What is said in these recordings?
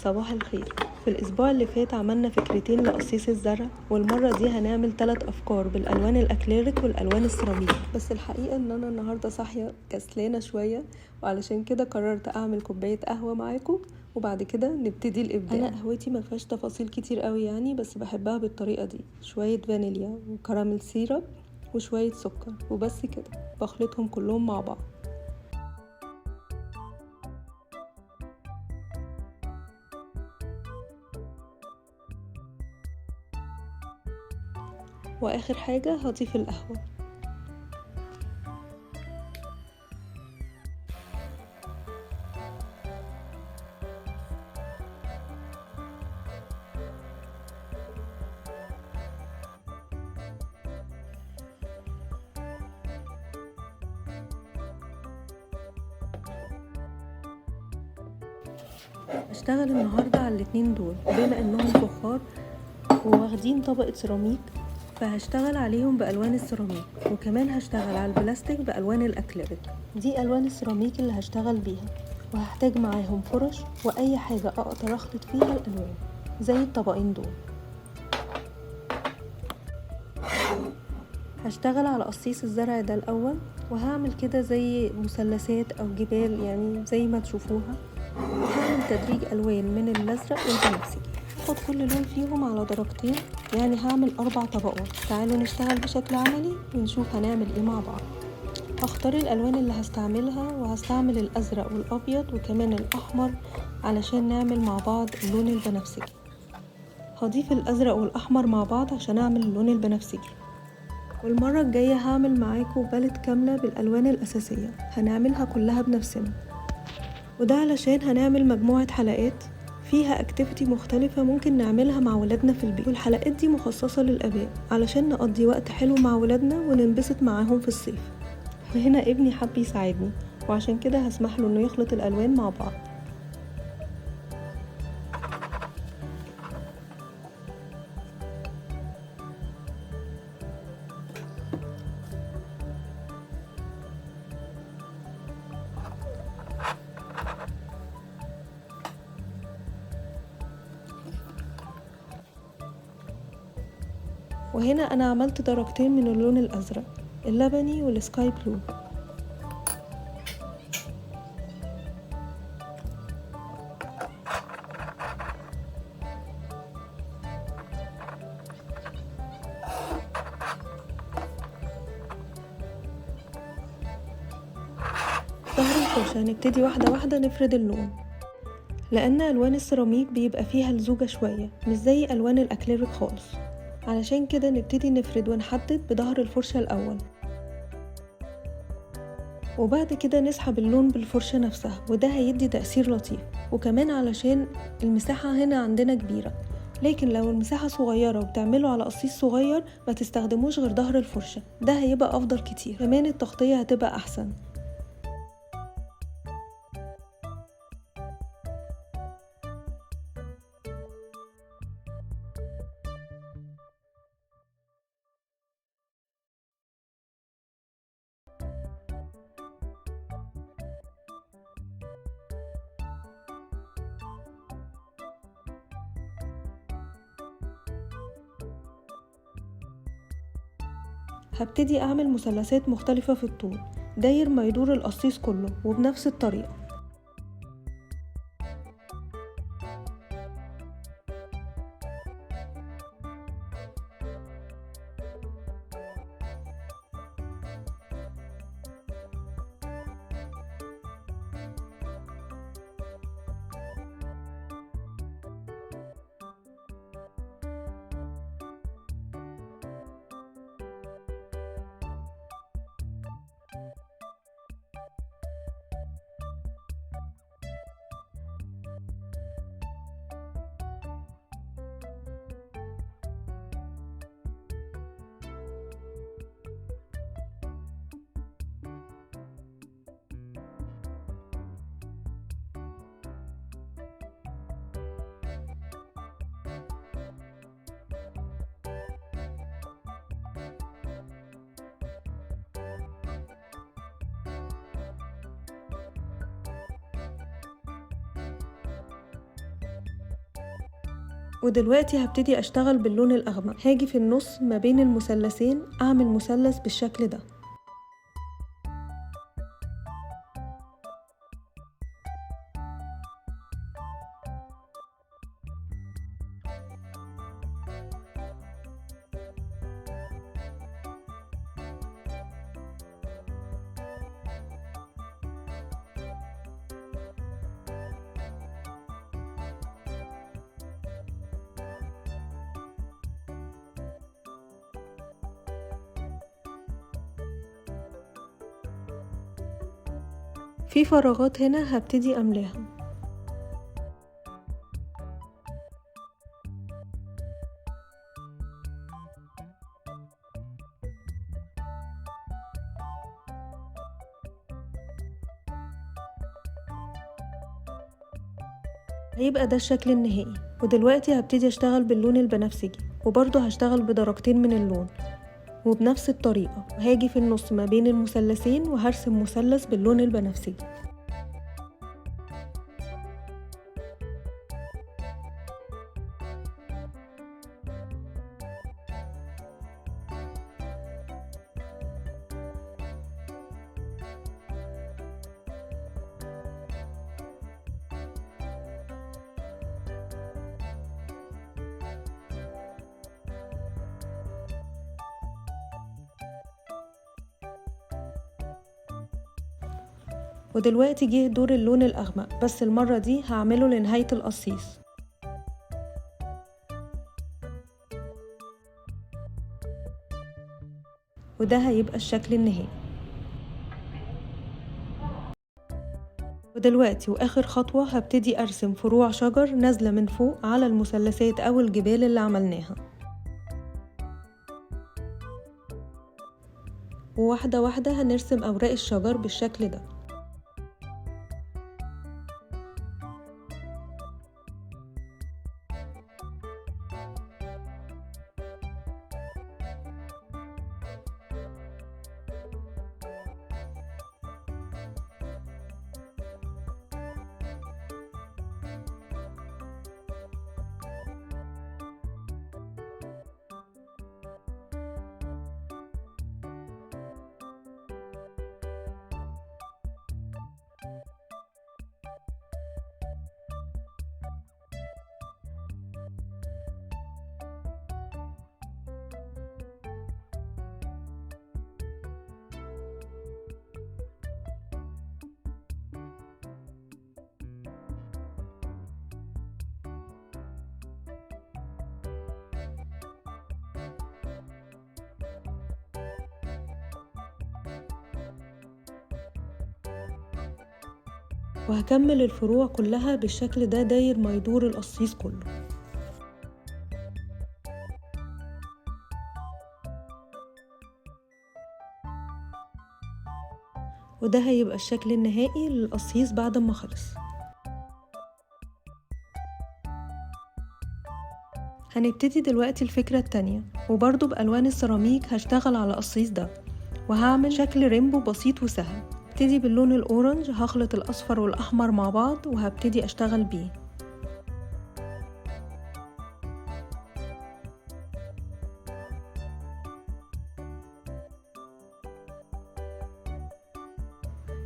صباح الخير. في الأسبوع اللي فات عملنا فكرتين لقصيص الزرع، والمرة دي هنعمل 3 أفكار بالألوان الأكليريك والألوان السيراميك. بس الحقيقة إن أنا النهاردة صاحية كسلانة شوية، وعلشان كده قررت أعمل كوباية قهوة معاكم وبعد كده نبتدي الإبداع. أنا قهوتي ما فيهاش تفاصيل كتير قوي يعني، بس بحبها بالطريقة دي: شوية فانيليا وكراميل سيرب وشوية سكر وبس كده، بخلطهم كلهم مع بعض. واخر حاجة هضيف القهوة. هشتغل النهاردة على الاتنين دول بما انهم فخار وواخدين طبقة سيراميك، فهشتغل عليهم بألوان السيراميك، وكمان هشتغل على البلاستيك بألوان الأكليريك. دي ألوان السيراميك اللي هشتغل بيها، وهحتاج معاهم فرش وأي حاجة أقدر أخلط فيها الألوان زي الطبقين دول. هشتغل على قصيص الزرع ده الأول، وهعمل كده زي مثلثات أو جبال يعني زي ما تشوفوها. هعمل تدريج ألوان من الأزرق والبنفسجي، هاخد كل لون فيهم على درجتين، يعني هعمل 4 طبقات. تعالوا نشتغل بشكل عملي ونشوف هنعمل ايه مع بعض. هختار الألوان اللي هستعملها، وهستعمل الأزرق والأبيض وكمان الأحمر علشان نعمل مع بعض اللون البنفسجي. هضيف الأزرق والأحمر مع بعض عشان أعمل اللون البنفسجي. والمرة الجاية هعمل معاكم باليت كاملة بالألوان الأساسية، هنعملها كلها بنفسنا، وده علشان هنعمل مجموعة حلقات فيها اكتيفيتي مختلفة ممكن نعملها مع ولادنا في البيت. والحلقات دي مخصصة للآباء علشان نقضي وقت حلو مع ولادنا وننبسط معاهم في الصيف. وهنا ابني حب يساعدني، وعشان كده هسمح له انه يخلط الألوان مع بعض. وهنا انا عملت درجتين من اللون الازرق، اللبني والسكاي بلو. ظهر الفرشة هنبتدي واحدة واحدة نفرد اللون، لان الوان السيراميك بيبقى فيها لزوجة شوية مش زي الوان الاكليريك خالص. علشان كده نبتدي نفرد ونحدد بظهر الفرشة الأول، وبعد كده نسحب اللون بالفرشة نفسها، وده هيدي تأثير لطيف. وكمان علشان المساحة هنا عندنا كبيرة، لكن لو المساحة صغيرة وبتعمله على قصيص صغير ما تستخدموش غير ظهر الفرشة، ده هيبقى أفضل كتير. كمان التغطية هتبقى أحسن. هبتدي أعمل مثلثات مختلفة في الطول داير ما يدور القصيص كله، وبنفس الطريقة. ودلوقتي هبتدي اشتغل باللون الاغمق. هاجي في النص ما بين المثلثين اعمل مثلث بالشكل ده. في فراغات هنا هبتدي املاها. هيبقى ده الشكل النهائي. ودلوقتي هبتدي اشتغل باللون البنفسجي، وبرضه هشتغل بدرجتين من اللون وبنفس الطريقة. هاجي في النص ما بين المثلثين وهرسم مثلث باللون البنفسجي. ودلوقتي جه دور اللون الأغمق، بس المرة دي هعمله لنهاية القصيص. وده هيبقى الشكل النهائي. ودلوقتي وآخر خطوة هبتدي أرسم فروع شجر نازلة من فوق على المثلثات أو الجبال اللي عملناها، وواحدة واحدة هنرسم أوراق الشجر بالشكل ده. وهكمل الفروع كلها بالشكل ده داير ما يدور القصيص كله. وده هيبقى الشكل النهائي للقصيص بعد ما خلص. هنبتدي دلوقتي الفكرة التانية، وبرضو بألوان السيراميك هشتغل على القصيص ده، وهعمل شكل ريمبو بسيط وسهل. هبتدي باللون الأورنج، هخلط الأصفر والأحمر مع بعض وهبتدي أشتغل بيه.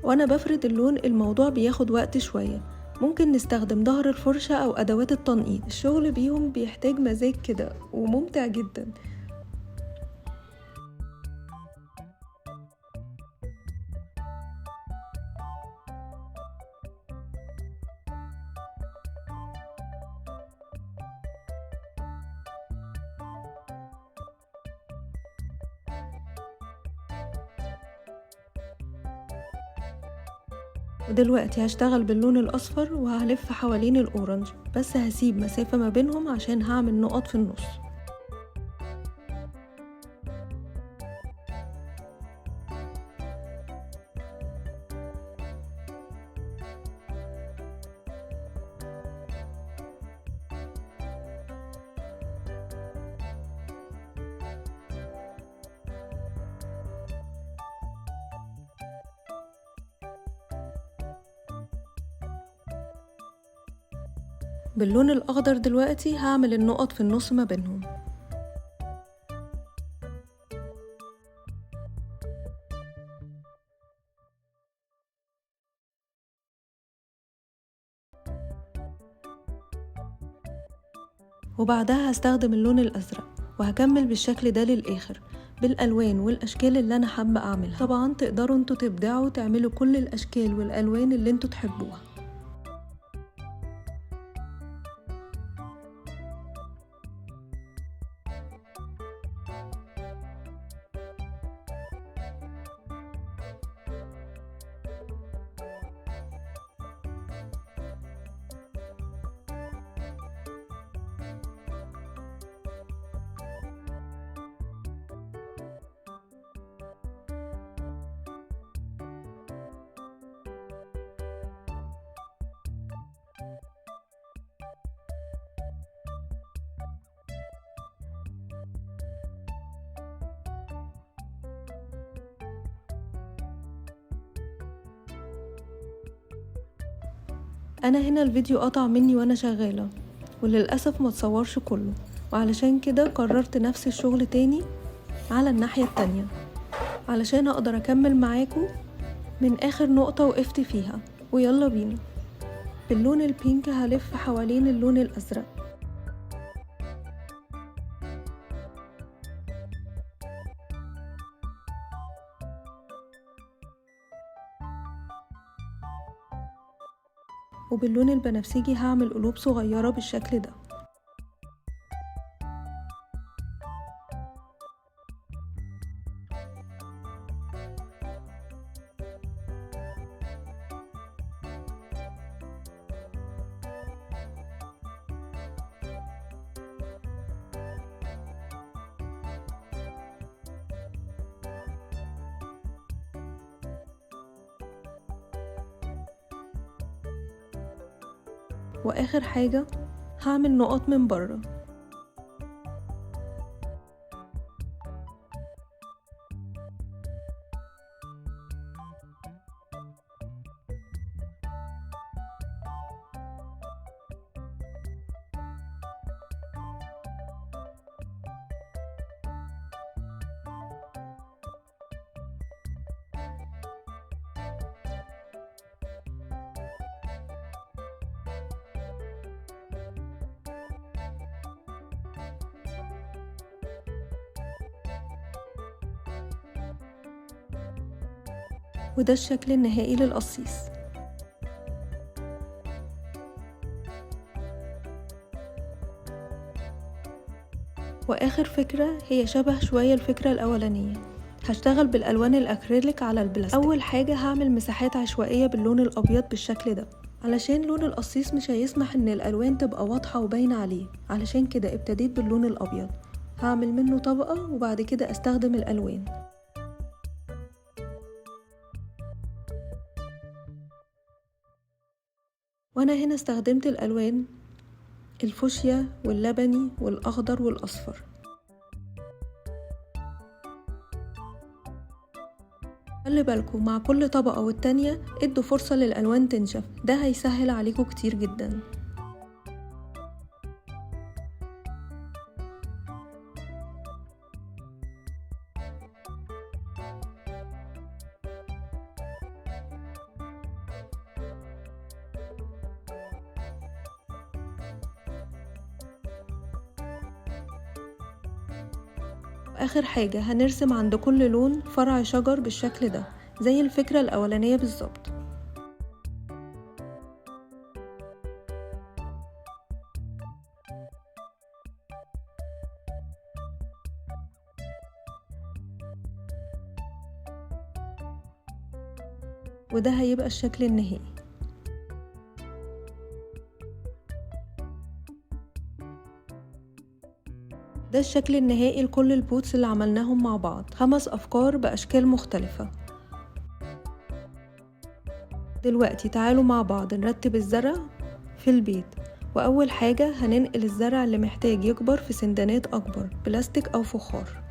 وأنا بفرد اللون الموضوع بياخد وقت شوية، ممكن نستخدم ظهر الفرشة أو أدوات التنقيط، الشغل بيهم بيحتاج مزاج كده وممتع جدا. ودلوقتي هشتغل باللون الأصفر وهلف حوالين الأورنج، بس هسيب مسافة ما بينهم عشان هعمل نقط في النص. باللون الأخضر دلوقتي هعمل النقط في النص ما بينهم. وبعدها هستخدم اللون الأزرق وهكمل بالشكل ده للآخر بالألوان والأشكال اللي أنا حابة أعملها. طبعا تقدروا انتوا تبدعوا وتعملوا كل الأشكال والألوان اللي انتوا تحبوها. أنا هنا الفيديو قطع مني وأنا شغالة وللأسف ما تصورش كله، وعلشان كده قررت نفس الشغل تاني على الناحية التانية علشان أقدر أكمل معاكم من آخر نقطة وقفت فيها. ويلا بينا. باللون البينك هلف حوالين اللون الأزرق، وباللون البنفسجي هعمل قلوب صغيرة بالشكل ده. واخر حاجة هعمل نقط من بره. وده الشكل النهائي للقصيص. واخر فكرة هي شبه شوية الفكرة الاولانية، هشتغل بالالوان الاكريليك على البلاستيك. اول حاجة هعمل مساحات عشوائية باللون الابيض بالشكل ده علشان لون القصيص مش هيسمح ان الالوان تبقى واضحة وباينة عليه، علشان كده ابتديت باللون الابيض، هعمل منه طبقة وبعد كده استخدم الالوان. وانا هنا استخدمت الالوان الفوشيا واللبني والاخضر والاصفر. خلي بالكم مع كل طبقة والتانية ادوا فرصة للالوان تنشف، ده هيسهل عليكم كتير جدا. آخر حاجة هنرسم عند كل لون فرع شجر بالشكل ده زي الفكرة الأولانية بالظبط. وده هيبقى الشكل النهائي. ده الشكل النهائي لكل البوتس اللي عملناهم مع بعض، 5 أفكار بأشكال مختلفة. دلوقتي تعالوا مع بعض نرتب الزرع في البيت. وأول حاجة هننقل الزرع اللي محتاج يكبر في سندانات أكبر بلاستيك أو فخار.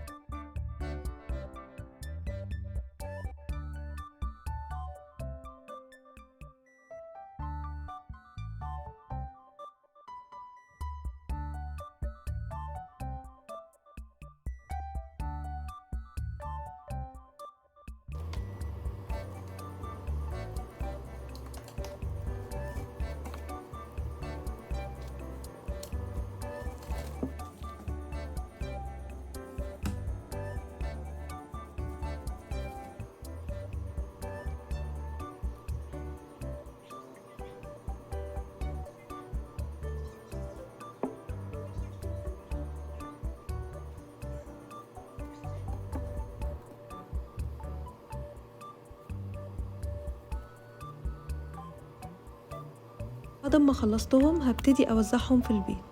بعد ما خلصتهم هبتدي أوزعهم في البيت.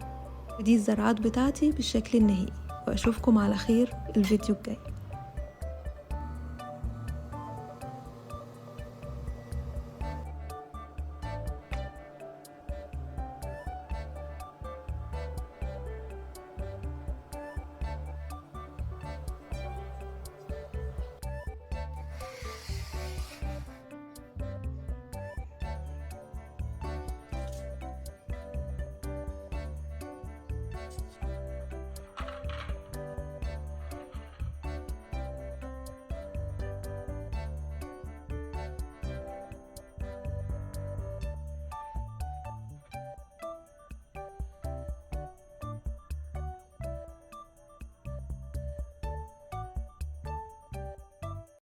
ودي الزرعات بتاعتي بالشكل النهائي، وأشوفكم على خير الفيديو الجاي.